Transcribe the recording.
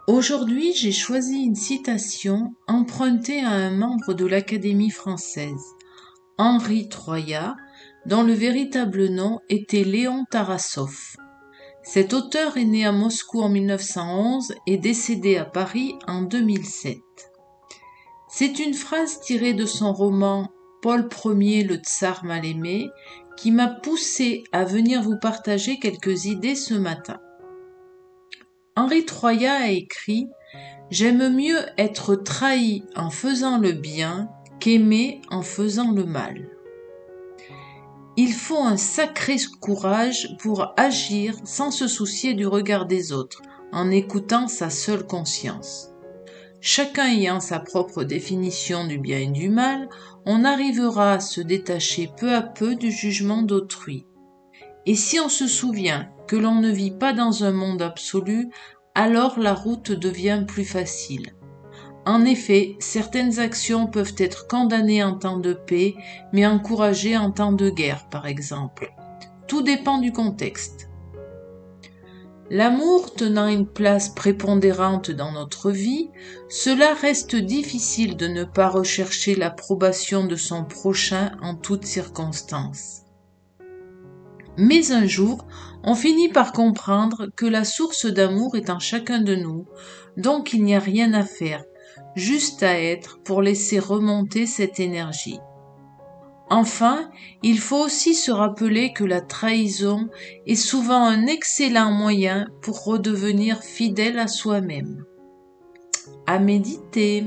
Aujourd'hui, j'ai choisi une citation empruntée à un membre de l'Académie française, Henri Troyat, dont le véritable nom était Léon Tarassov. Cet auteur est né à Moscou en 1911 et décédé à Paris en 2007. C'est une phrase tirée de son roman Paul Ier, le tsar mal aimé, qui m'a poussé à venir vous partager quelques idées ce matin. Henri Troyat a écrit « J'aime mieux être trahi en faisant le bien qu'aimer en faisant le mal ». Il faut un sacré courage pour agir sans se soucier du regard des autres, en écoutant sa seule conscience. Chacun ayant sa propre définition du bien et du mal, on arrivera à se détacher peu à peu du jugement d'autrui. Et si on se souvient que l'on ne vit pas dans un monde absolu, alors la route devient plus facile. En effet, certaines actions peuvent être condamnées en temps de paix, mais encouragées en temps de guerre, par exemple. Tout dépend du contexte. L'amour tenant une place prépondérante dans notre vie, cela reste difficile de ne pas rechercher l'approbation de son prochain en toutes circonstances. Mais un jour, on finit par comprendre que la source d'amour est en chacun de nous, donc il n'y a rien à faire, juste à être pour laisser remonter cette énergie. Enfin, il faut aussi se rappeler que la trahison est souvent un excellent moyen pour redevenir fidèle à soi-même. À méditer.